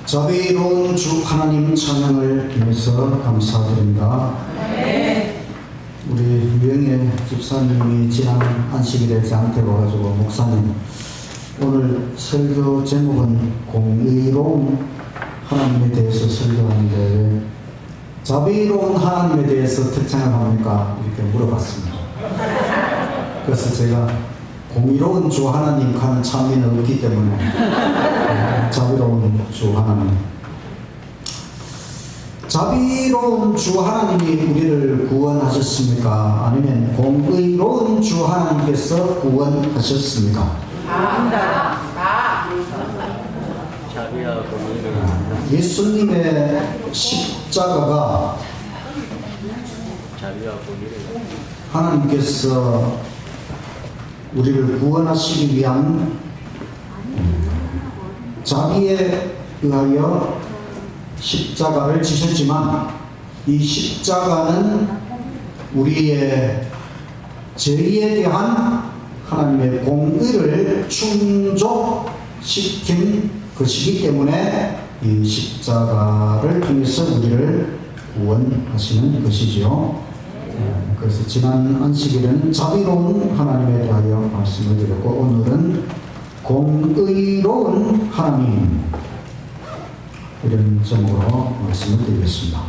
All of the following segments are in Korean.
자비로운 주 하나님 찬양을 위해서 감사드립니다. 네. 우리 유영애 집사님이 지난 안식일에 저한테 와가지고 목사님 오늘 설교 제목은 공의로운 하나님에 대해서 설교하는데 자비로운 하나님에 대해서 특창을 합니까? 이렇게 물어봤습니다. 그래서 제가 공의로운 주 하나님 하는 찬미는 없기 때문에 자비로운 주 하나님, 자비로운 주 하나님이 우리를 구원하셨습니까? 아니면 공의로운 주 하나님께서 구원하셨습니까? 자비와 공의를 예수님의 십자가가 자비와 공의를 하나님께서 우리를 구원하시기 위한 자비에 의하여 십자가를 지셨지만 이 십자가는 우리의 죄에 대한 하나님의 공의를 충족시킨 것이기 때문에 이 십자가를 통해서 우리를 구원하시는 것이지요. 그래서 지난 안식일에는 자비로운 하나님에 대하여 말씀을 드렸고 오늘은 공의로운 하나님, 이런 제목으로 말씀을 드리겠습니다.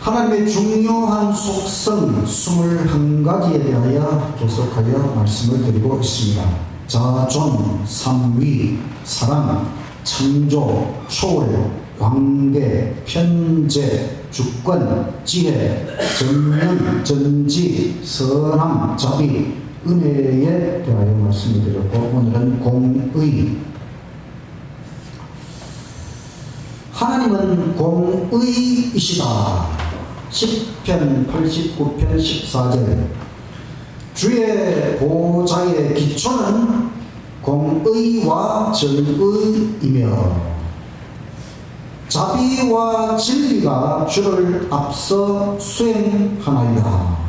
하나님의 중요한 속성 21가지에 대하여 계속하여 말씀을 드리고 있습니다. 자존, 삼위, 사랑, 창조, 초월, 관계, 편재, 주권, 지혜, 정령, 전지, 선함, 자비, 은혜에 대하여 말씀을 드렸고 오늘은 공의. 하나님은 공의이시다. 10편 89편 14절 주의 보좌의 기초는 공의와 정의이며 자비와 진리가 주를 앞서 수행하나이다.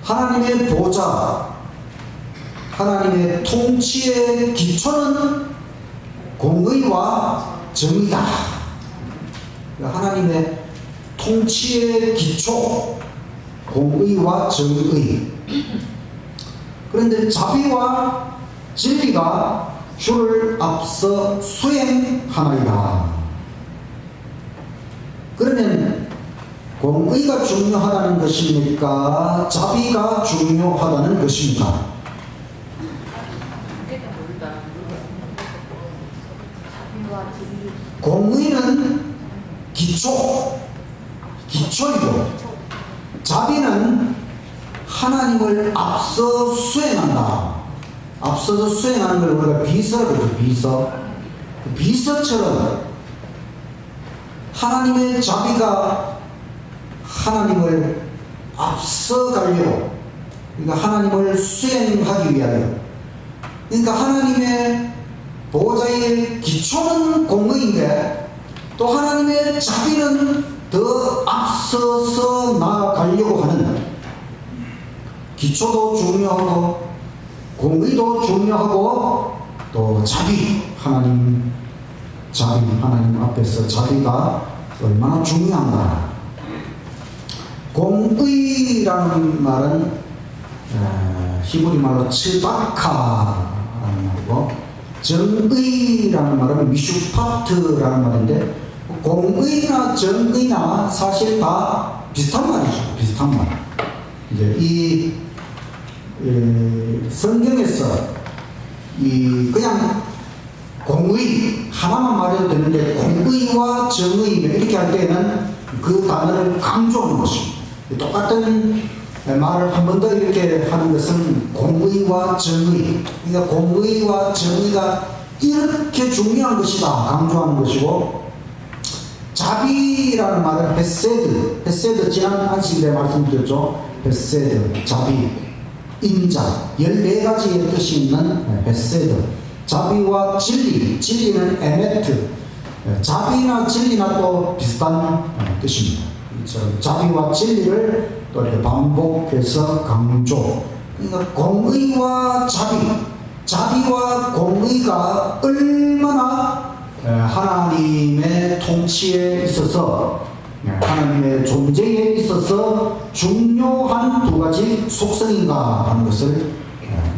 하나님의 보좌, 하나님의 통치의 기초는 공의와 정의다. 하나님의 통치의 기초, 공의와 정의. 그런데 자비와 진리가 주를 앞서 수행하나이다. 그러면 공의가 중요하다는 것입니까? 자비가 중요하다는 것입니까? 공의는 기초이고 자비는 하나님을 앞서 수행한다. 앞서서 수행하는 걸 우리가 비서거든요. 비서처럼 하나님의 자비가 하나님을 앞서 가려고, 그러니까 하나님을 수행하기 위하여, 그러니까 하나님의 보호자의 기초는 공의인데 또 하나님의 자비는 더 앞서서 나아가려고 하는, 기초도 중요하고 공의도 중요하고 또 자비, 하나님 앞에서 자비가 얼마나 중요한가. 공의라는 말은 히브리 말로 츠바카라는 말이고, 정의라는 말은 미슈파트라는 말인데 공의나 정의나 사실 다 비슷한 말이죠. 비슷한 말. 이제 이 성경에서 그냥 공의 하나만 말해도 되는데 공의와 정의 이렇게 할 때는 그 단어를 강조하는 것입니다. 똑같은 말을 한 번 더 이렇게 하는 것은 공의와 정의. 그러니까 공의와 정의가 이렇게 중요한 것이다 강조하는 것이고, 자비라는 말은 헤세드 지난 안식일에 말씀드렸죠. 헤세드, 자비, 인자, 14가지의 뜻이 있는 헤세드. 자비와 진리는 에메트. 자비나 진리나 또 비슷한 뜻입니다. 자비와 진리를 또 이렇게 반복해서 강조. 그러니까 공의와 자비, 자비와 공의가 얼마나 하나님의 통치에 있어서 하나님의 존재에 있어서 중요한 두 가지 속성인가 하는 것을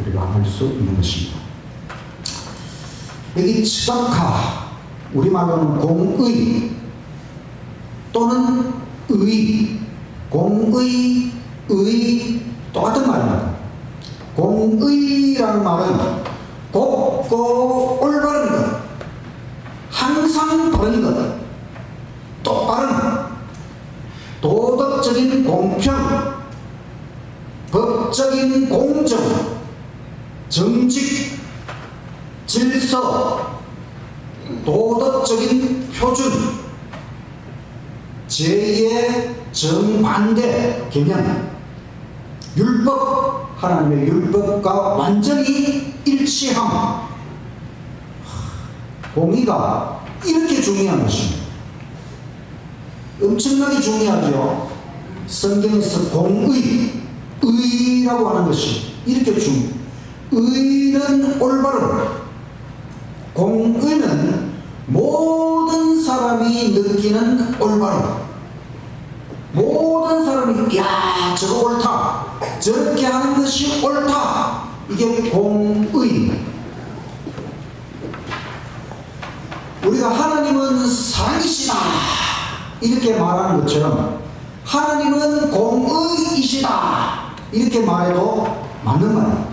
우리가 알 수 있는 것입니다. 여기 츠다카, 우리말로는 공의 또는 의, 공의, 의 똑같은 말입니다. 공의라는 말은 곱고 올바른 것, 항상 바른 것, 똑바른 도덕적인 공평, 법적인 공정, 정직, 질서, 도덕적인 표준, 제의 정반대 개념, 율법, 하나님의 율법과 완전히 일치함. 공의가 이렇게 중요한 것입니다. 엄청나게 중요하죠. 성경에서 공의, 의라고 하는 것이 이렇게 중요해요. 의는 올바른, 공의는 모든 사람이 느끼는 올바름, 모든 사람이 야 저거 옳다, 저렇게 하는 것이 옳다, 이게 공의. 우리가 하나님은 사랑이시다 이렇게 말하는 것처럼 하나님은 공의이시다 이렇게 말해도 맞는 말입니다.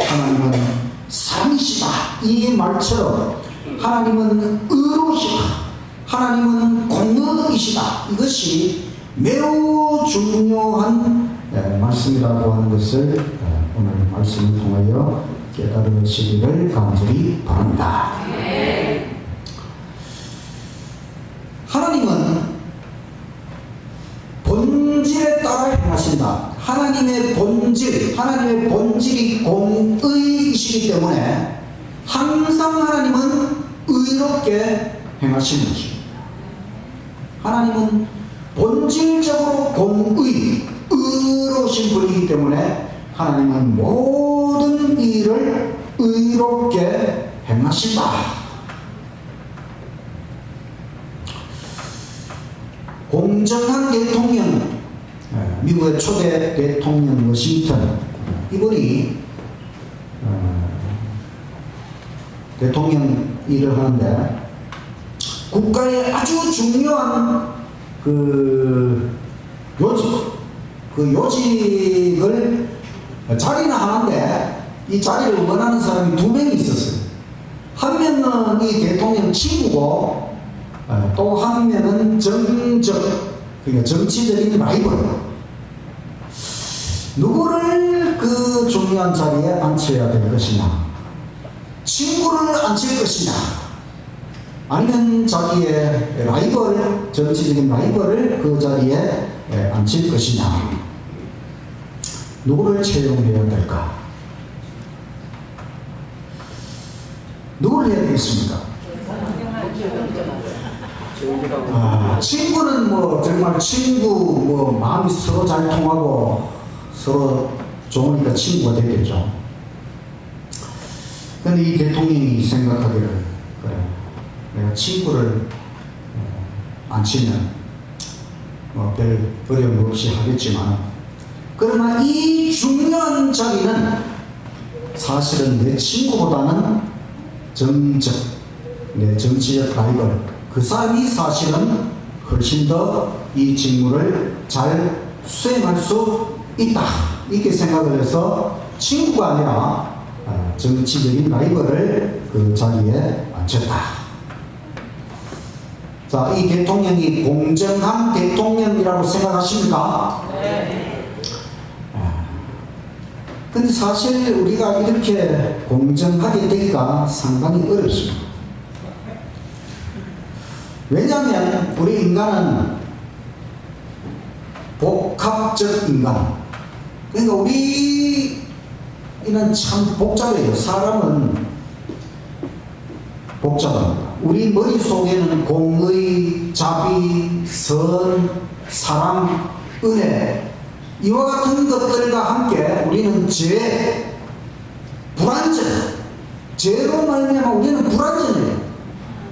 하나님은 사랑이시다 이 말처럼 하나님은 의로우시다, 하나님은 공의이시다, 이것이 매우 중요한 말씀이라고 하는 것을 오늘 말씀을 통하여 깨달으시기를 간절히 바랍니다. 하나님은 본질에 따라 행하신다. 하나님의 본질이 공의이시기 때문에 항상 하나님은 의롭게 행하시는 것입니다. 하나님은 본질적으로 의로우신 분이기 때문에 하나님은 모든 일을 의롭게 행하신다. 공정한 대통령, 미국의 초대 대통령 워싱턴, 이분이 대통령 일을 하는데 국가의 아주 중요한 요직을 자리는 하는데 이 자리를 원하는 사람이 2명이 있었어요. 한 명은 이 대통령 친구고 또 한 명은 그러니까 정치적인 라이벌. 누구를 그 중요한 자리에 앉혀야 될 것이냐, 친구를 앉힐 것이냐, 아니면 자기의 라이벌, 정치적인 라이벌을 그 자리에 앉힐 것이냐, 누구를 채용해야 될까? 누구를 해야 되겠습니까? 친구는 뭐 정말 마음이 서로 잘 통하고 서로 좋으니까 친구가 되겠죠. 근데 이 대통령이 생각하기를, 그래, 내가 친구를 안 치면 별 어려움 없이 하겠지만, 그러나 이 중요한 자리는 사실은 내 친구보다는 내 정치적 라이벌, 그 사람이 사실은 훨씬 더 이 직무를 잘 수행할 수 있다, 이렇게 생각을 해서 친구가 아니라 정치적인 라이벌을 그 자리에 앉혔다. 자, 이 대통령이 공정한 대통령이라고 생각하십니까? 네. 근데 사실 우리가 이렇게 공정하게 되기가 상당히 어렵습니다. 왜냐하면 우리 인간은 복합적 인간, 그러니까 우리는 참 복잡해요. 사람은 복잡합니다. 우리 머릿속에는 공의, 자비, 선, 사랑, 은혜, 이와 같은 것들과 함께 우리는 죄, 불완전, 죄로 말미암아 우리는 불완전해요.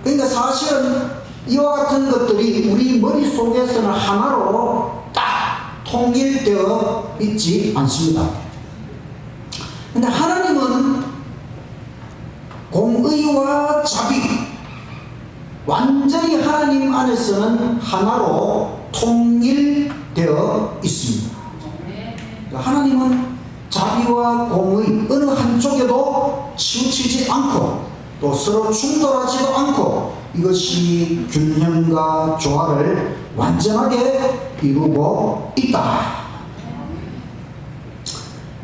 그러니까 사실은 이와 같은 것들이 우리 머릿속에서는 하나로 딱 통일되어 있지 않습니다. 근데 하나님은 공의와 자비, 완전히 하나님 안에서는 하나로 통일되어 있습니다. 그러니까 하나님은 자비와 공의 어느 한쪽에도 치우치지 않고 또 서로 충돌하지도 않고 이것이 균형과 조화를 완전하게 이루고 있다.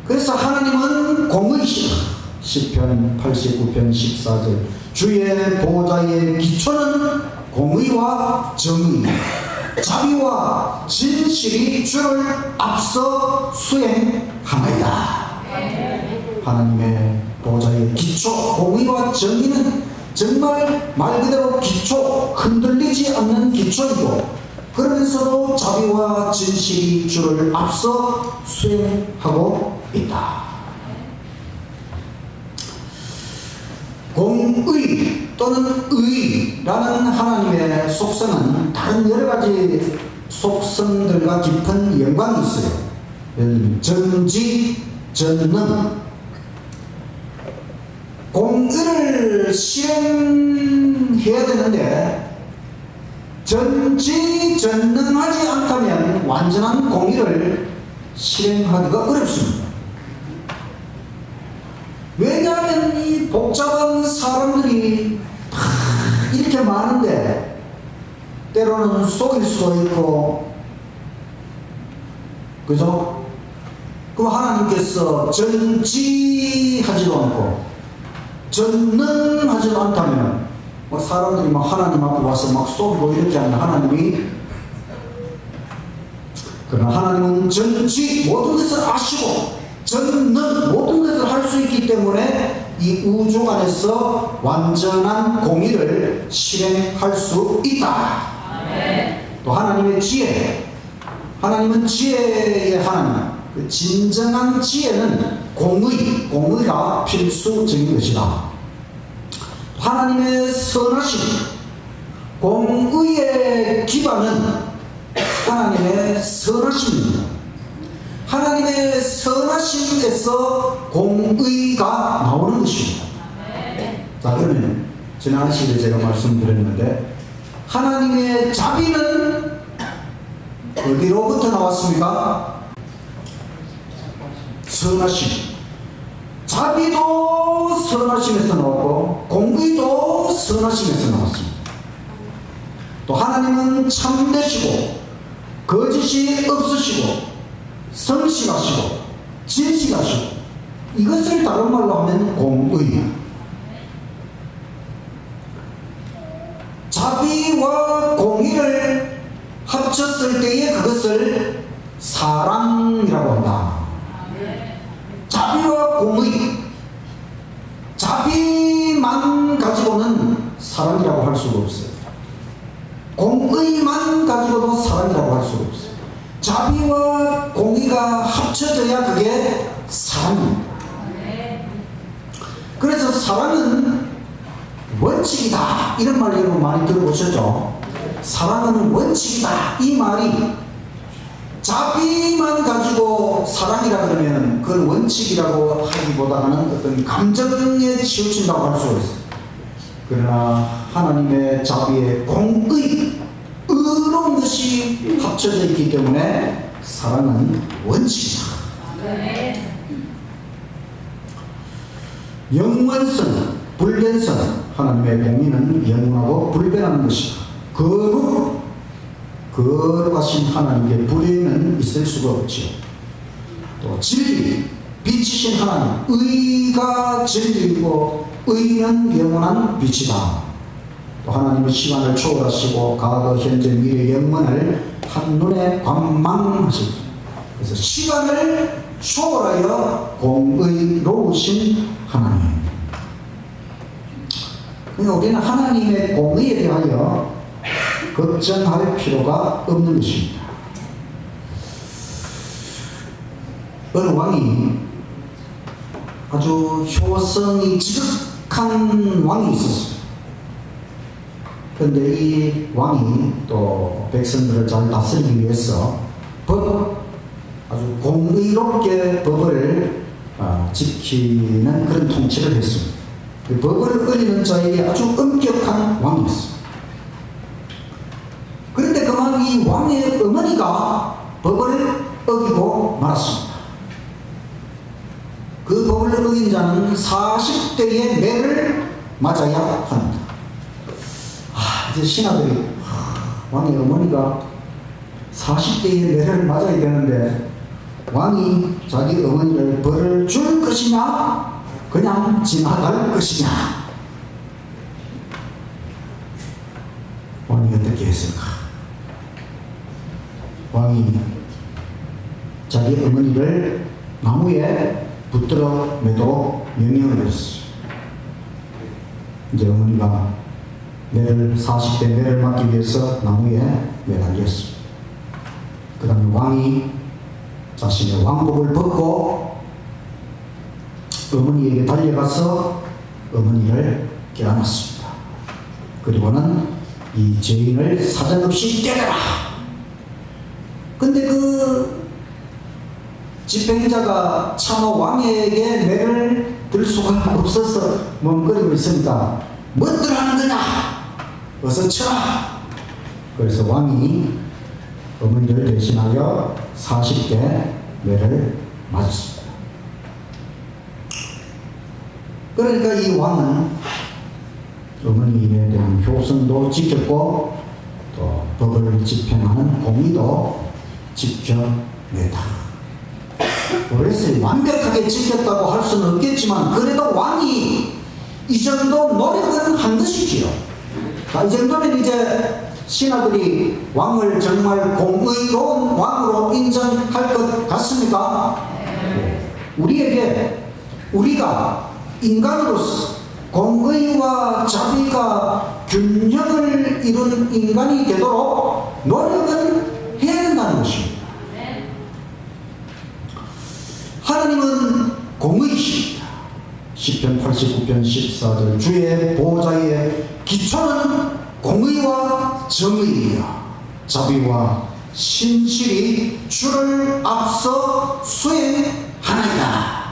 그래서 하나님은 공의시다. 시편 89편 14절 주의 보호자의 기초는 공의와 정의, 자비와 진실이 주를 앞서 수행하나이다. 하나님의 보호자의 기초, 공의와 정의는 정말 말 그대로 기초, 흔들리지 않는 기초이고 그러면서도 자비와 진실이 주를 앞서 수행하고 있다. 공의 또는 의라는 하나님의 속성은 다른 여러 가지 속성들과 깊은 연관이 있어요. 예를 들면 정지, 전능. 공의를 실행해야 되는데 전지전능하지 않다면 완전한 공의를 실행하기가 어렵습니다. 왜냐하면 이 복잡한 사람들이 다 이렇게 많은데 때로는 속일 수도 있고, 그죠? 그럼 하나님께서 전지하지도 않고 전능하지도 않다면 사람들이 막 하나님 앞에 와서 막 쏘고 이렇게 하는 하나님이, 그러나 하나님은 전지 모든 것을 아시고 전능 모든 것을 할 수 있기 때문에 이 우주 안에서 완전한 공의를 실행할 수 있다. 또 하나님의 지혜, 하나님은 지혜의 하나님, 그 진정한 지혜는 공의가 필수적인 것이다. 하나님의 선하심, 공의의 기반은 하나님의 선하심입니다. 하나님의 선하심에서 공의가 나오는 것입니다. 자, 그러면 지난 시간에 제가 말씀드렸는데 하나님의 자비는 어디로부터 나왔습니까? 선하심. 자비도 선하심에서 나왔고 공의도 선하심에서 나왔습니다. 또 하나님은 참되시고 거짓이 없으시고 성실하시고 진실하시고, 이것을 다른 말로 하면 공의. 자비와 공의를 합쳤을 때에 그것을 사랑이라고 한다. 자비와 공의, 자비만 가지고는 사랑이라고 할 수가 없어요. 공의만 가지고도 사랑이라고 할 수가 없어요. 자비와 공의가 합쳐져야 그게 사랑입니다. 그래서 사랑은 원칙이다, 이런 말 여러분 많이 들어보셨죠? 사랑은 원칙이다, 이 말이 자비만 가지고 사랑이라 그러면 그건 원칙이라고 하기보다는 어떤 감정에 치우친다고 할 수가 있어요. 그러나 하나님의 자비의 공의, 의로운 것이 합쳐져 있기 때문에 사랑은 원칙이다. 영원성, 불변성, 하나님의 공의는 영원하고 불변하는 것이다. 거룩하신 하나님께 불의는 있을 수가 없지요. 또 진리, 빛이신 하나님, 의가 진리이고 의는 영원한 빛이다. 또 하나님은 시간을 초월하시고 과거, 현재, 미래, 영원을 한눈에 관망하십니다. 그래서 시간을 초월하여 공의로우신 하나님. 그러니까 우리는 하나님의 공의에 대하여 걱정할 필요가 없는 것입니다. 어느 왕이 아주 효성이 지극한 착한 왕이 있었어요. 그런데 이 왕이 또 백성들을 잘 다스리기 위해서 아주 공의롭게 법을 지키는 그런 통치를 했습니다. 그 법을 어기는 자에게 아주 엄격한 왕이었습니다. 그런데 그만 이 왕의 어머니가 법을 어기고 말았습니다. 그 법을 어긴 자는 40대의 매를 맞아야 합니다. 이제 신하들이 왕의 어머니가 40대의 매를 맞아야 되는데 왕이 자기 어머니를 벌을 줄 것이냐 그냥 지나갈 것이냐. 왕이 어떻게 했을까? 왕이 자기 어머니를 나무에 붙들어 매도록 명령을 내렸어요. 이제 어머니가 40대 매를 맞기 위해서 나무에 매달렸습니다. 그 다음에 왕이 자신의 왕복을 벗고 어머니에게 달려가서 어머니를 깨어났습니다. 그리고는 이 죄인을 사정없이 때려라. 근데 그 집행자가 차마 왕에게 매를 들 수가 없어서 멈거리고 있으니까 뭐들 하는 거냐? 어서 쳐라. 그래서 왕이 어머니를 대신하여 40대 매를 맞았습니다. 그러니까 이 왕은 어머니에 대한 효성도 지켰고 또 법을 집행하는 공의도 지켜내다. 그래서 완벽하게 지켰다고 할 수는 없겠지만 그래도 왕이 이 정도 노력은 한 것이지요. 이 정도면 이제 신하들이 왕을 정말 공의로운 왕으로 인정할 것 같습니까? 우리가 인간으로서 공의와 자비가 균형을 이룬 인간이 되도록 노력은 해야 된다는 것입니다. 하나님은 공의이십니다. 시편 89편 14절 주의 보호자의 기초는 공의와 정의이며 자비와 신실이 주를 앞서 수행하나이다.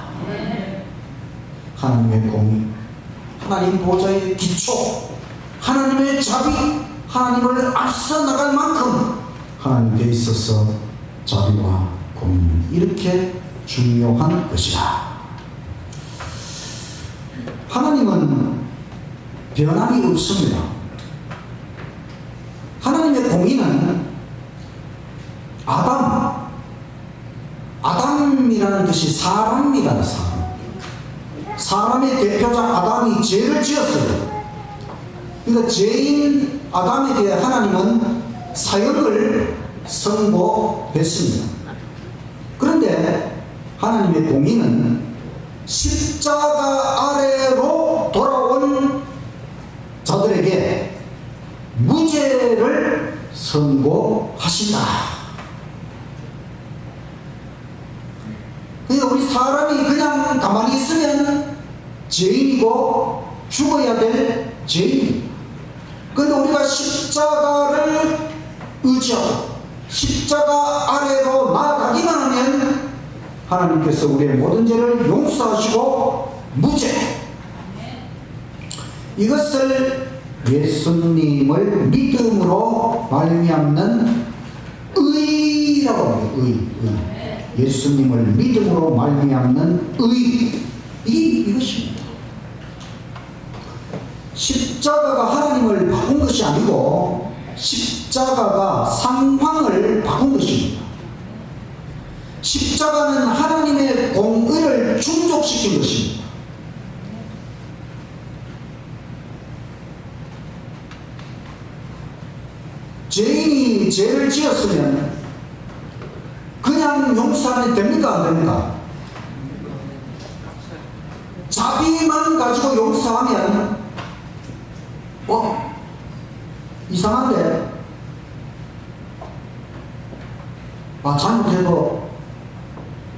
하나님의 공의, 하나님 보호자의 기초, 하나님의 자비, 하나님을 앞서 나갈 만큼 하나님께 있어서 자비와 공의 이렇게 중요한 것이다. 하나님은 변함이 없습니다. 하나님의 공의는 아담이라는 뜻이 사람이라는 사람의 대표자 아담이 죄를 지었어요. 그러니까 죄인 아담에 대해 하나님은 사형을 선고했습니다. 그런데 하나님의 공의는 십자가 아래로 돌아온 자들에게 무죄를 선고하신다. 그러니까 우리 사람이 그냥 가만히 있으면 죄인이고 죽어야 될 죄인입니다. 그런데 우리가 십자가를 의지하고 십자가 아래로 나아가기만 하면 하나님께서 우리의 모든 죄를 용서하시고 무죄. 이것을 예수님을 믿음으로 말미암는 의라고 합니다. 의. 예수님을 믿음으로 말미암는 의. 이것입니다. 십자가가 하나님을 바꾼 것이 아니고 십자가가 상황을 바꾼 것입니다. 십자가는 하나님의 공의를 충족시킨 것입니다. 죄인이 죄를 지었으면 그냥 용서하면 됩니까? 안 됩니까? 자비만 가지고 용서하면 이상한데 잘못해도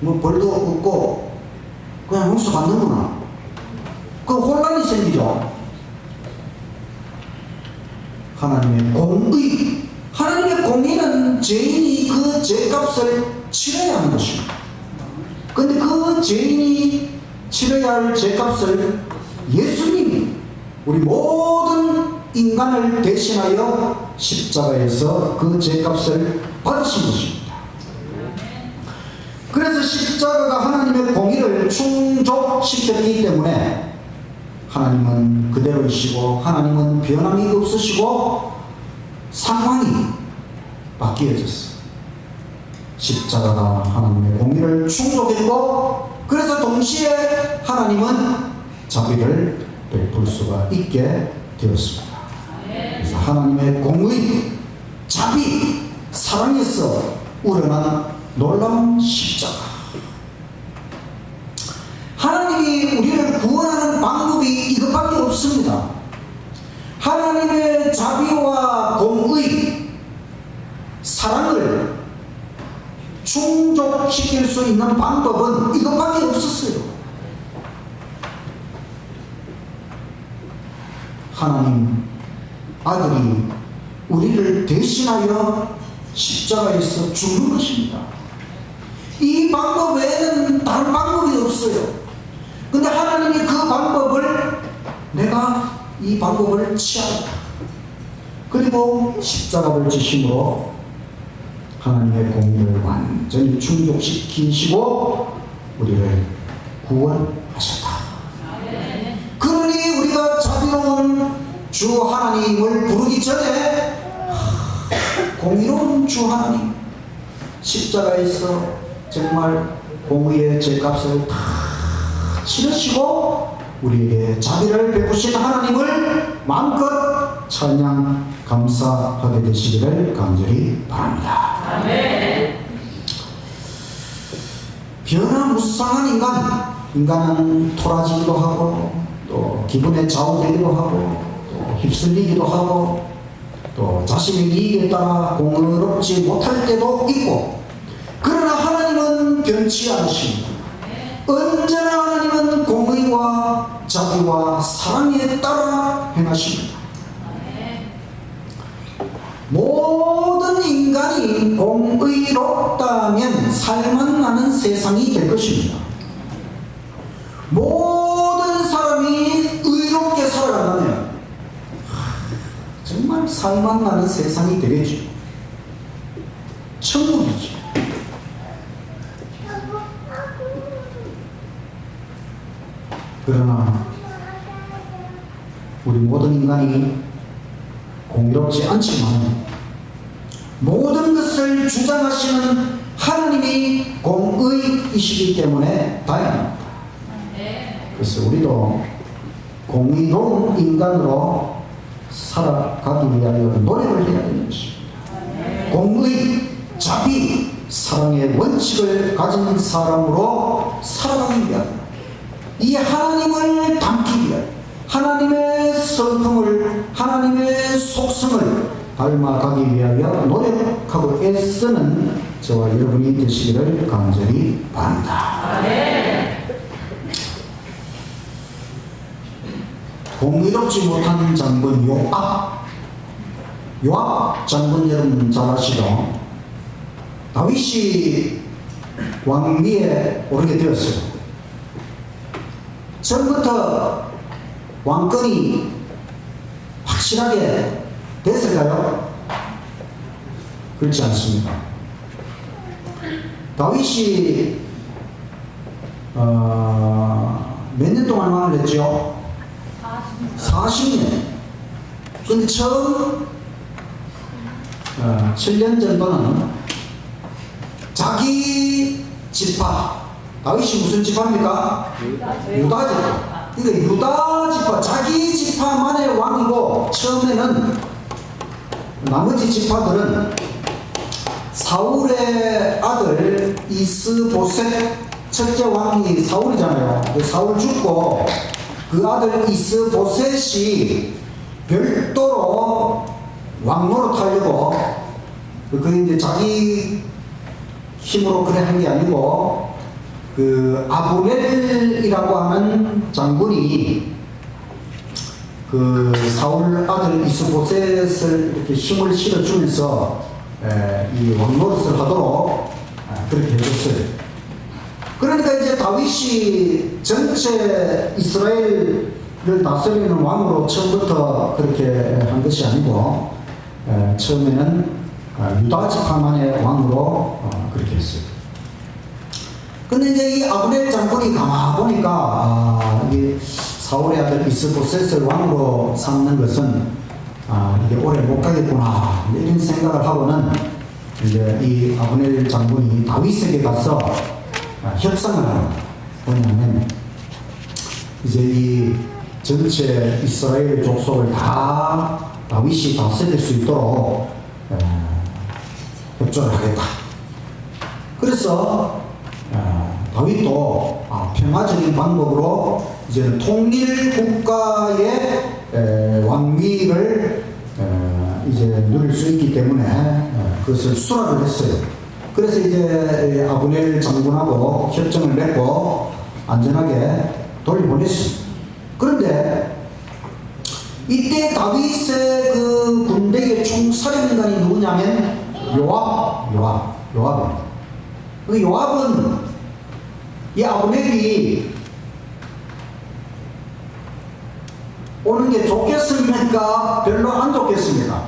뭐 벌도 없고 그냥 용서 받는구나. 그 혼란이 생기죠. 하나님의 공의, 하나님의 공의는 죄인이 그 죄값을 치러야 하는 것입니다. 그런데 그 죄인이 치러야 할 죄값을 예수님이 우리 모든 인간을 대신하여 십자가에서 그 죄값을 받으신 것입니다. 그래서 십자가가 하나님의 공의를 충족시켰기 때문에 하나님은 그대로이시고 하나님은 변함이 없으시고 상황이 바뀌어졌어요. 십자가가 하나님의 공의를 충족했고 그래서 동시에 하나님은 자비를 베풀 수가 있게 되었습니다. 그래서 하나님의 공의, 자비, 사랑에서 우러난 놀라운 십자가. 하나님이 우리를 구원하는 방법이 이것밖에 없습니다. 하나님의 자비와 공의, 사랑을 충족시킬 수 있는 방법은 이것밖에 없었어요. 하나님 아들이 우리를 대신하여 십자가에서 죽는 것입니다. 이 방법 외에는 다른 방법이 없어요. 근데 하나님이 그 방법을 내가 이 방법을 취하겠다. 그리고 십자가를 지심으로 하나님의 공의를 완전히 충족시키시고 우리를 구원하셨다. 그러니 우리가 자비로운 주 하나님을 부르기 전에 공의로운 주 하나님, 십자가에서 정말 공의의 죄값을 다 치르시고 우리에게 자비를 베푸신 하나님을 마음껏 찬양 감사하게 되시기를 간절히 바랍니다. 아멘. 변화무쌍한 인간은 토라지기도 하고 또 기분에 좌우되기도 하고 또 휩쓸리기도 하고 또 자신의 이익에 따라 공의롭지 못할 때도 있고 그러나 하나님은 변치 않으십니다. 언제나 하나님은 공의와 자비와 사랑에 따라 행하십니다. 모든 인간이 공의롭다면 살만 나는 세상이 될 것입니다. 모든 사람이 의롭게 살아간다면 정말 살만 나는 세상이 되겠죠. 천국이죠. 그러나 우리 모든 인간이 공의롭지 않지만 모든 것을 주장하시는 하나님이 공의이시기 때문에 다행입니다. 그래서 우리도 공의로운 인간으로 살아가기 위하여 노력을 해야 되는 것입니다. 공의, 자비, 사랑의 원칙을 가진 사람으로 살아가기 위하여 이 하나님을 닮기 위하여 하나님의 성품을, 하나님의 속성을 닮아가기 위하여 노력하고 애쓰는 저와 여러분이 되시기를 간절히 바랍니다. 공의롭지 못한 장군 요압 장군 여러분 잘 아시죠? 다윗이 왕위에 오르게 되었어요. 전부터 왕권이 확실하게 됐을까요? 그렇지 않습니다. 다윗이 몇 년 동안 왕을 했죠? 40년. 근데 처음 7년 정도는 자기 지파, 다윗이 무슨 지파입니까? 유다 지파. 그러니까 유다 지파, 자기 지파만의 왕이고 처음에는 나머지 지파들은 사울의 아들 이스보셋, 첫째 왕이 사울이잖아요. 사울 죽고 그 아들 이스보셋이 별도로 왕 노릇하려고 그 이제 자기 힘으로 그래 한 게 아니고 그 아브넬이라고 하는 장군이 그 사울 아들 이스보셋을 이렇게 힘을 실어주면서 이 왕노릇을 하도록 그렇게 해줬어요. 그러니까 이제 다윗이 전체 이스라엘을 다스리는 왕으로 처음부터 그렇게 한 것이 아니고 처음에는 유다 지파만의 왕으로 그렇게 했어요. 근데 이제 이 아브넬 장군이 가만 보니까 이 사울의 아들 이스보셋을 왕으로 삼는 것은 이게 오래 못 가겠구나 이런 생각을 하고는 이제 이 아브넬 장군이 다윗에게 가서 협상을 하는 뭐냐면 이제 이 전체 이스라엘 족속을 다 다윗이 다스릴 수 있도록 협조를 하겠다. 그래서 다윗도 평화적인 방법으로 이제 통일 국가의 왕위를 이제 누릴 수 있기 때문에 그것을 수락을 했어요. 그래서 이제 아브넬 장군하고 협정을 맺고 안전하게 돌려보냈습니다. 그런데 이때 다윗의 그 군대의 총사령관이 누구냐면 요압입니다. 그 요압은 이 아브넬이 오는 게 좋겠습니까? 별로 안 좋겠습니다.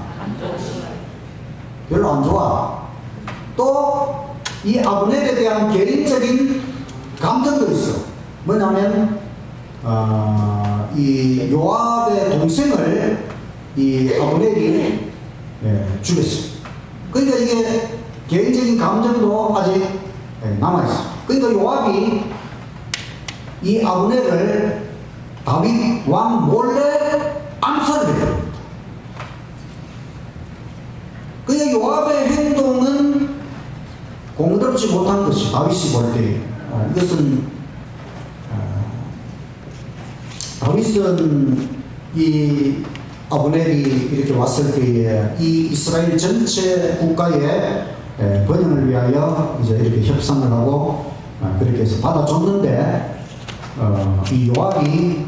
별로 안 좋아. 또 이 아브넬에 대한 개인적인 감정도 있어. 뭐냐면 이 요압의 동생을 이 아브넬이 죽였어요. 그러니까 이게 개인적인 감정도 아직 남아있어. 그러니까 요압이 이 아브넬을 다윗 왕 몰래 암살을 해버립니다. 그러니까 요압의 행동은 공덕지 못한 것이 다윗이 볼 때 이것은 다윗은 이 아브넬이 이렇게 왔을 때에 이 이스라엘 전체 국가의 번영을 위하여 이제 이렇게 협상을 하고 그렇게 해서 받아줬는데 이 요압이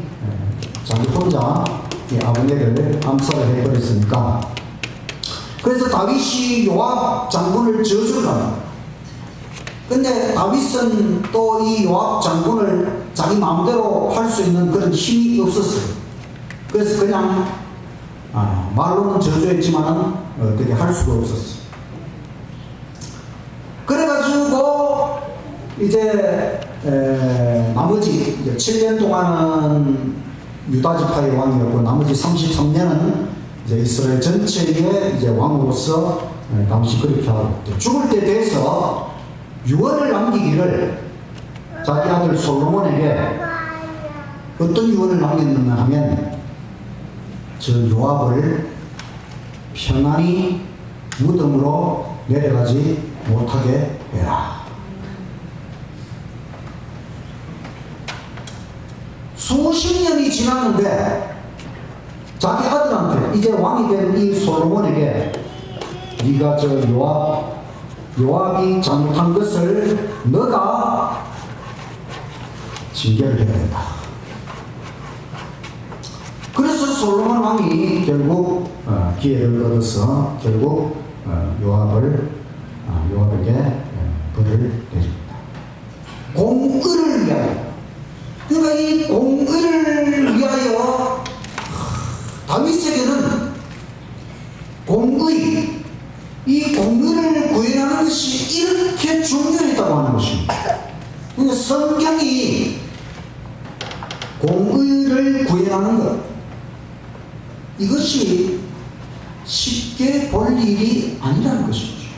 자기 혼자 이 아브넬을 암살을 해버렸으니까 그래서 다윗이 요압 장군을 저주를 합니다. 근데 다윗은 또 이 요압 장군을 자기 마음대로 할 수 있는 그런 힘이 없었어요. 그래서 그냥 말로는 저주했지만은 어떻게 할 수가 없었어요. 그래가지고 이제 나머지 이제 7년 동안은 유다 지파의 왕이었고 나머지 33년은 이제 이스라엘 전체의 이제 왕으로서 다윗이 그렇게 하고 죽을 때 돼서 유언을 남기기를 자기 아들 솔로몬에게 어떤 유언을 남겼느냐 하면 저 요압을 평안히 무덤으로 내려가지 못하게 해라. 수십 년이 지났는데 자기 아들한테 이제 왕이 된 이 솔로몬에게 네가 저 요압이 잘못한 것을 너가 징계를 해야 된다. 그래서 솔로몬 왕이 결국 기회를 얻어서 결국 요압에게 벌을 내립니다. 공의를 위하여. 그러니까 이 공의를 위하여 다윗에게는 공의, 이 공의를 구현하는 것이 이렇게 중요했다고 하는 것입니다. 그러니까 성경이 공의를 구현하는 것, 이것이 쉽게 볼 일이 아니라는 것이죠.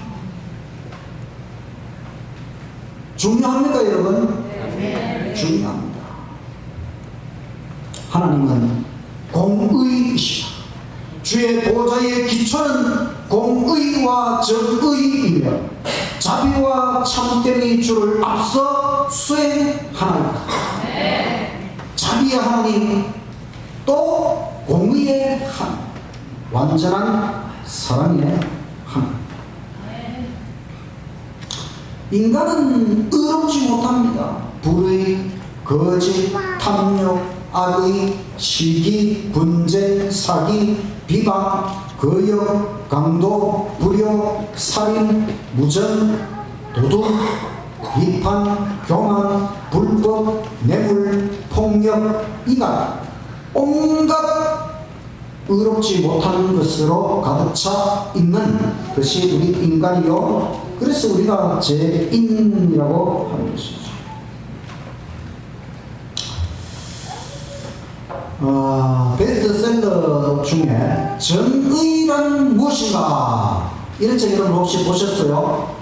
중요합니까, 여러분? 네. 중요합니다. 하나님은 공의이시다. 주의 보좌의 기초는 공의와 정의이며 자비와 참됨이 주를 앞서 수행하나이다. 네. 자비의 하나님 또 공의의 하나님, 완전한 사랑의 하나님. 네. 인간은 의롭지 못합니다. 불의, 거짓, 탐욕, 악의, 시기, 분쟁, 사기, 비방, 거역, 강도, 불효, 살인, 무전, 도둑, 비판, 교만, 불법, 뇌물, 폭력, 이간, 온갖 의롭지 못한 것으로 가득 차 있는 것이 우리 인간이요. 그래서 우리가 죄인이라고 하는 것이죠. 베스트셀러 중에 정의란 무엇인가 이런 책 여러분 혹시 보셨어요?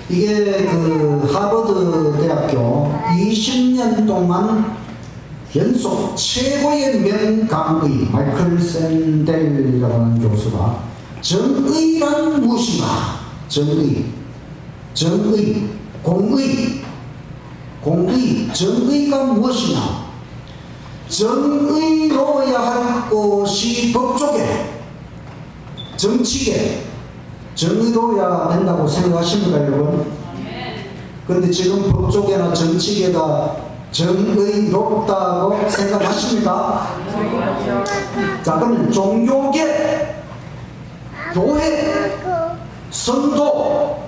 이게 그 하버드 대학교 20년 동안 연속 최고의 명강의 마이클 샌델이라고 하는 교수가 정의란 무엇인가? 정의, 공의, 정의가 무엇이냐? 정의로워야 할 것이 법조계, 정치계, 정의로워야 된다고 생각하십니까, 여러분? 그런데 지금 법조계나 정치계가 정의롭다고 생각하십니까? 자, 그러면 종교계, 교회, 성도,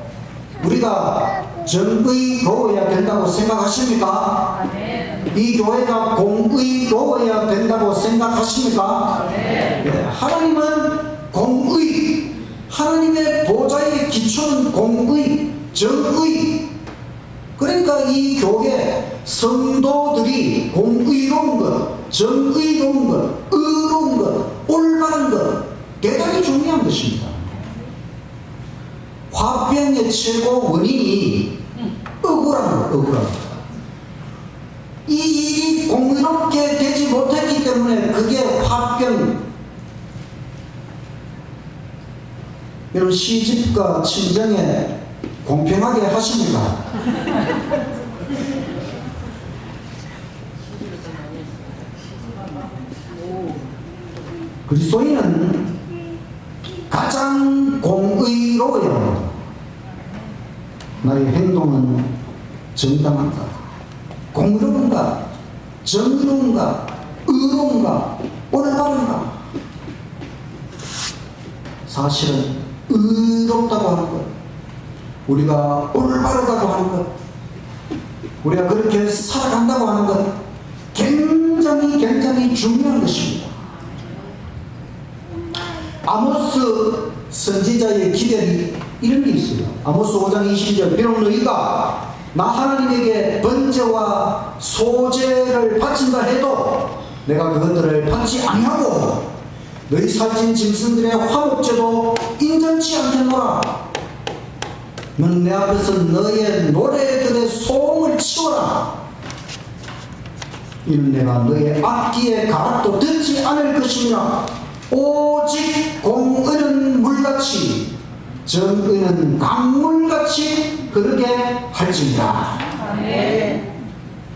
우리가 정의로워야 된다고 생각하십니까? 이 교회가 공의로워야 된다고 생각하십니까? 네. 하나님은 공의, 하나님의 보좌의 기초는 공의, 정의. 그러니까 이 교회 성도들이 공의로운 것, 정의로운 것, 의로운 것, 올바른 것 대단히 중요한 것입니다. 화병의 최고 원인이 억울한 것. 이 일이 공의롭게 되지 못했기 때문에 그게 화병. 여러분 시집과 친정에 공평하게 하십니까? 그리스도인은 가장 공의로워요. 나의 행동은 정당한가? 공의로운가? 정의로운가? 의로운가? 올바른가? 사실은 의롭다고 하는 것, 우리가 올바르다고 하는 것, 우리가 그렇게 살아간다고 하는 것 굉장히 중요한 것입니다. 아모스 선지자의 기대이 이런 게 있어요. 아모스 5장 20절 비록 너희가 나 하나님에게 번제와 소제를 바친다 해도 내가 그것들을 받지 아니하고 너희 살찐 짐승들의 화목제도 인정치 않겠노라. 넌 내 앞에서 너의 노래들의 소음을 치워라. 이는 내가 너의 악기의 가락도 듣지 않을 것이니라. 오직 공의는 물같이 정의는 강물같이 흐르게 할지니라.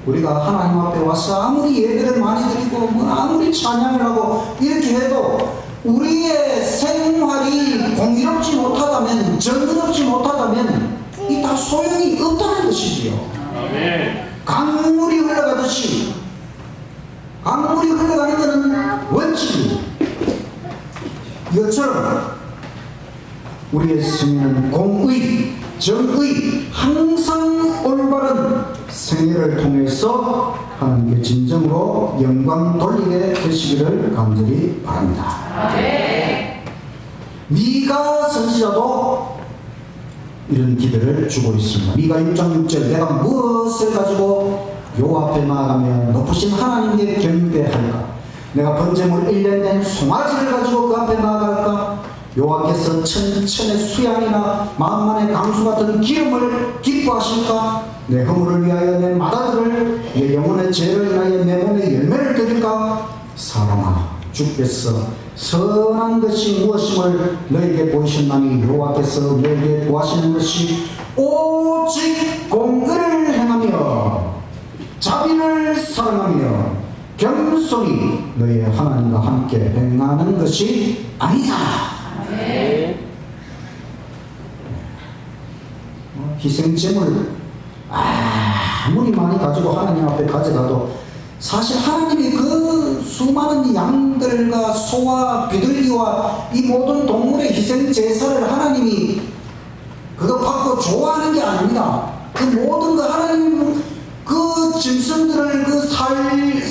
우리가 하나님 앞에 와서 아무리 예배를 많이 드리고 아무리 찬양을 하고 이렇게 해도 우리의 생활이 공의롭지 못하다면, 정의롭지 못하다면 이 다 소용이 없다는 것이지요. 강물이 흘러가듯이, 강물이 흘러가는 것은 원칙이에요. 이것처럼 우리의 승리는 공의, 정의, 항상 올바른 생애를 통해서 하나님께 진정으로 영광 돌리게 되시기를 간절히 바랍니다. 미가 선지자도 이런 기대를 주고 있습니다. 미가 6장 6절 내가 무엇을 가지고 요 앞에 나아가며 높으신 하나님께 경배할까? 내가 번제물 1년 된 송아지를 가지고 그 앞에 나아갈까? 여호와께서 천천의 수양이나 만만의 강수 같은 기름을 기뻐하실까? 내 허물을 위하여 내 마다들을, 내 영혼의 죄를 위하여 내 몸의 열매를 드릴까? 사람아, 주께서 선한 것이 무엇임을 너에게 보이셨나니 여호와께서 너에게 구하시는 것이 오직 공의를 행하며 자비를 사랑하며 겸손히 너의 하나님과 함께 행하는 것이 아니다. 희생제물 아무리 많이 가지고 하나님 앞에 가져가도 사실 하나님이 그 수많은 양들과 소와 비둘기와 이 모든 동물의 희생 제사를 하나님이 그거 받고 좋아하는 게 아닙니다. 그 모든 거 하나님 그 짐승들을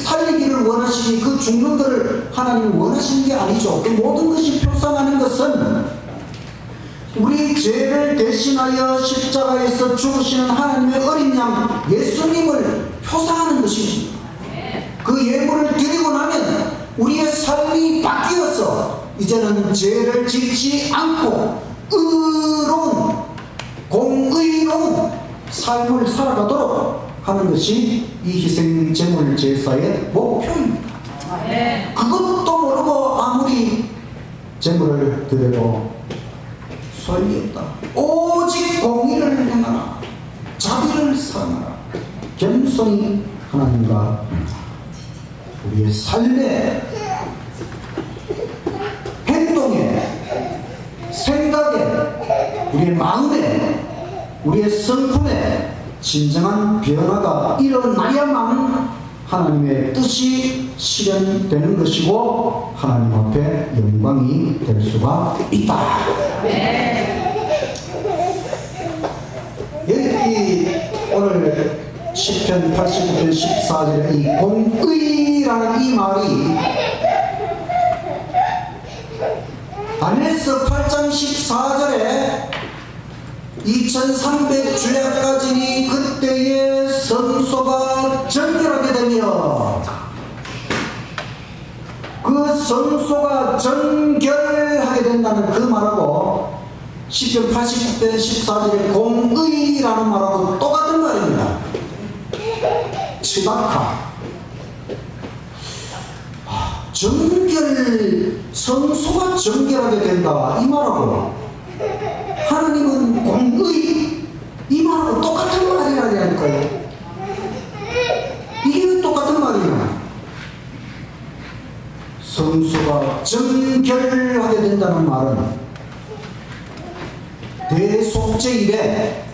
살리기를 원하시니 그 죽는 것을 하나님 원하시는 게 아니죠. 그 모든 것이 표상하는 것은 우리 죄를 대신하여 십자가에서 죽으시는 하나님의 어린 양 예수님을 표상하는 것입니다. 그 예물을 드리고 나면 우리의 삶이 바뀌어서 이제는 죄를 짓지 않고 의로운 공의로운 삶을 살아가도록 하는 것이 이 희생 제물 제사의 목표입니다. 그것도 모르고 아무리 제물을 드려도 소용이 없다. 오직 공의를 행하라. 자비를 사랑하라. 겸손히 하나님과 우리의 삶에 행동에 생각에 우리의 마음에 우리의 성품에 진정한 변화가 일어나야만 하나님의 뜻이 실현되는 것이고 하나님 앞에 영광이 될 수가 있다. 여기 오늘 시편 89편 14절에 이 공의라는 이 말이 다니엘서 8장 14절에 2300주야까지니 그때의 성소가 정결하게 되며 그 성소가 정결하게 된다는 그 말하고 시편 89편 14절의 공의라는 말하고 똑같은 말입니다. 치다카 정결 성소가 정결하게 된다 이 말하고 하나님은 공의 이 말하고 똑같은 말이라니까요. 이게 똑같은 말이야. 성소가 정결하게 된다는 말은 대속죄일에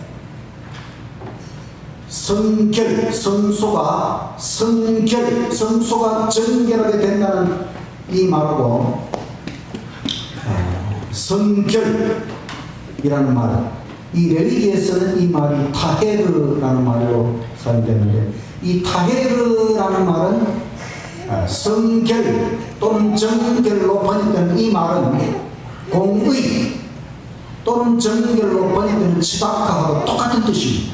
성소가 정결하게 된다는 이 말하고 성결이라는 말, 이 레위기에서는 이 말이 타헤르라는 말로 사용되는데 이 타헤르라는 말은 성결 또는 정결로 번역된 이 말은 공의 또는 정결로 번역되는 치다카하고 똑같은 뜻입니다.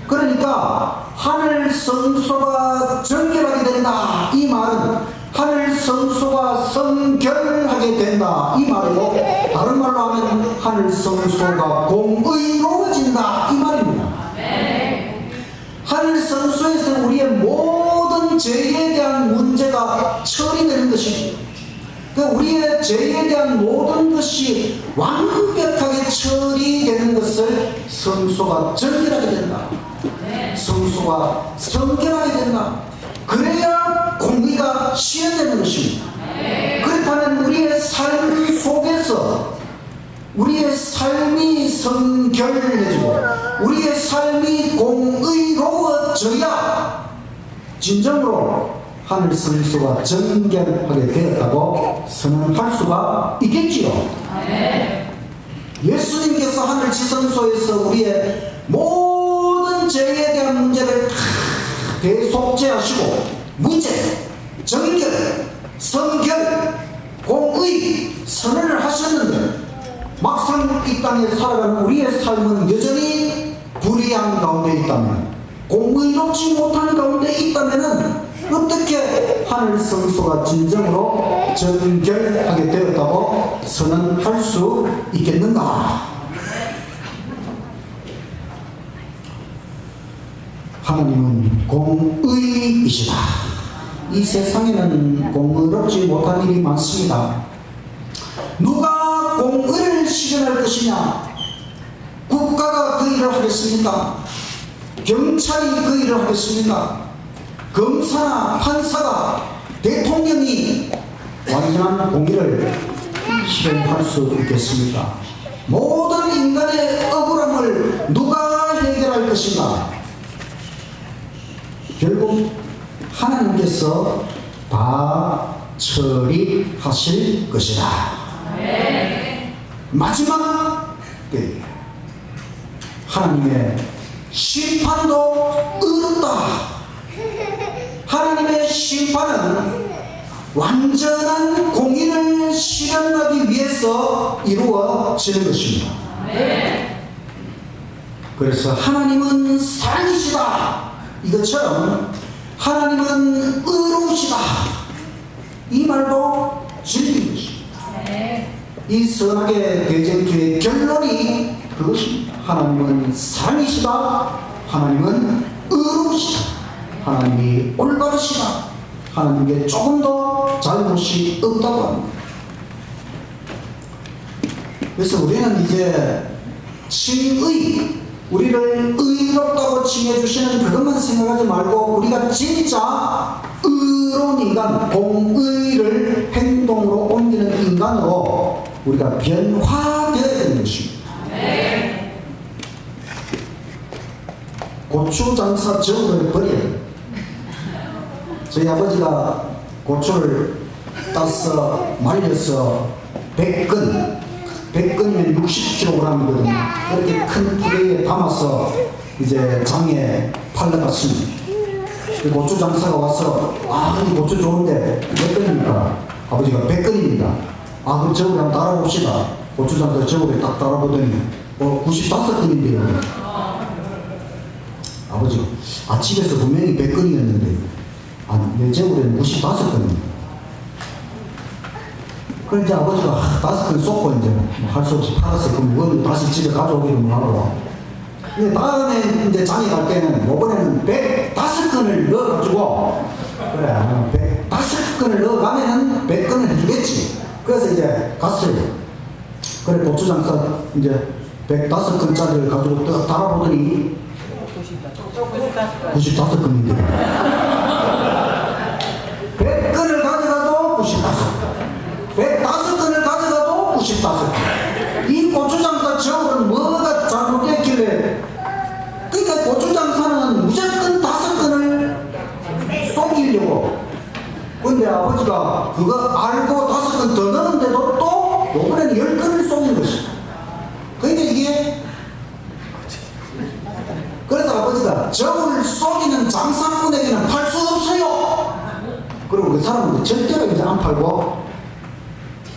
그러니까 하늘 성소가 정결하게 된다 이 말은 하늘 성소가 성결하게 된다 이 말이고 다른 말로 하면 하늘 성소가 공의로워진다 이 말입니다. 하늘 성소에서 우리의 모든 죄에 대한 문제가 처리되는 것입니다. 우리의 죄에 대한 모든 것이 완벽하게 처리되는 것을 성소가 정결하게 된다. 성소가 성결하게 된다. 그래야 공의가 실현되는 것입니다. 그렇다면 우리의 삶 속에서 우리의 삶이 성결해지고 우리의 삶이 공의로워져야 진정으로 하늘 성소가 정결하게 되었다고 선언할 수가 있겠지요. 예수님께서 하늘 지성소에서 우리의 모든 죄에 대한 문제를 다 대속죄하시고 무죄, 정결, 성결, 공의 선언을 하셨는데 막상 이 땅에 살아가는 우리의 삶은 여전히 불의한 가운데 있다면 공의롭지 못한 가운데 있다면 어떻게 하늘 성소가 진정으로 정결하게 되었다고 선언할 수 있겠는가? 하나님은 공의이시다. 이 세상에는 공의롭지 못한 일이 많습니다. 누가 공의를 실현할 것이냐? 국가가 그 일을 하겠습니까? 경찰이 그 일을 하겠습니까? 검사나 판사가 대통령이 완전한 공의를 실현할 수 있겠습니까? 모든 인간의 억울함을 누가 해결할 것인가? 결국 하나님께서 다 처리하실 것이다. 마지막 때에 하나님의 심판도 의롭다. 하나님의 심판은 완전한 공의를 실현하기 위해서 이루어지는 것입니다. 그래서 하나님은 사랑이시다. 이것처럼 하나님은 의로우시다. 이 말도 진리인 것입니다. 이 선악의 대쟁투의 결론이 그것입니다. 하나님은 사랑이시다. 하나님은 의로우시다. 하나님이 올바르시다. 하나님께 조금도 잘못이 없다고 합니다. 그래서 우리는 이제 칭의, 우리를 의롭다고 칭해주시는 그것만 생각하지 말고 우리가 진짜 의로운 인간, 공의를 행동으로 옮기는 인간으로 우리가 변화되어야 되는 것입니다. 고추 장사 저울을 버려요. 저희 아버지가 고추를 따서 말려서 100건이면 60kg이거든요. 그렇게 큰 부대에 담아서 이제 장에 팔러갔습니다. 고추 장사가 와서 이 고추 좋은데 몇 건입니까? 아버지가 100건입니다. 그럼 저울에 한번 따라봅시다. 고추 장사 저울에 딱 따라보더니 95건인데요. 아버지가 집에서 분명히 100건이었는데 내 저울에는 95건입니다. 그래서 이제 아버지가 5건 쏟고 이제 할 수 없이 팔았어요. 그럼 이거는 다시 집에 가져오기로 하고. 근데 다음에 이제 장에 갈 때는 이번에는 105건을 넣어가지고 그래 105건을 넣어가면은 100건을 해주겠지. 그래서 이제 갔어요. 그래 고추 장사 이제 105건짜리를 가지고 딱 달아보더니 95건인데 100건을 가져가도 95건, 105건을 가져가도 95건. 이 고추장사 저울은 뭐가 잘못됐길래? 그러니까 고추장사는 무조건 5건을 쏘기려고. 근데 아버지가 그거 알고 5건 더 넣었는데도 또 이번에는 10건을 쏘는 것이. 그러니까 이게 그래서 아버지가 저울 쏘기는 장사꾼에게는 팔 수 없어요. 그리고 그 사람은 절대로 이제 안 팔고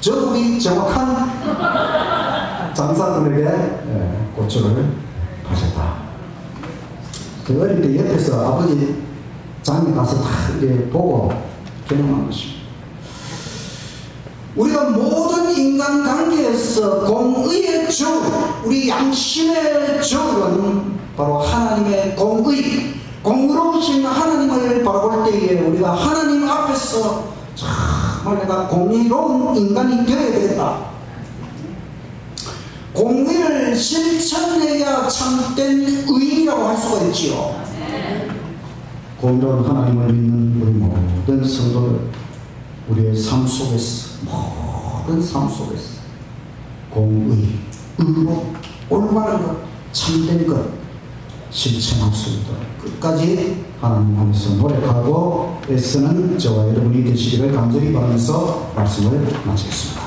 저울이 정확한 장사꾼에게 고추를 파셨다. 그 어릴 때 옆에서 아버지 장에 가서 다 이렇게 보고 경험한 것입니다. 우리가 모든 인간관계에서 공의의 저울, 우리 양심의 저울은 바로 하나님의 공의, 공의로우신 하나님을 바라볼 때에 우리가 하나님 앞에서 정말 내가 공의로운 인간이 되어야 되겠다. 공의를 실천해야 참된 의라고 할 수가 있지요. 공의로운 하나님을 믿는 우리 모든 성도들, 우리의 삶 속에서, 모든 삶 속에서 공의, 의로, 올바른 것, 참된 것 실천할 수 있도록 끝까지 하나님 안에서 노력하고 애쓰는 저와 여러분이 되시기를 간절히 바라면서 말씀을 마치겠습니다.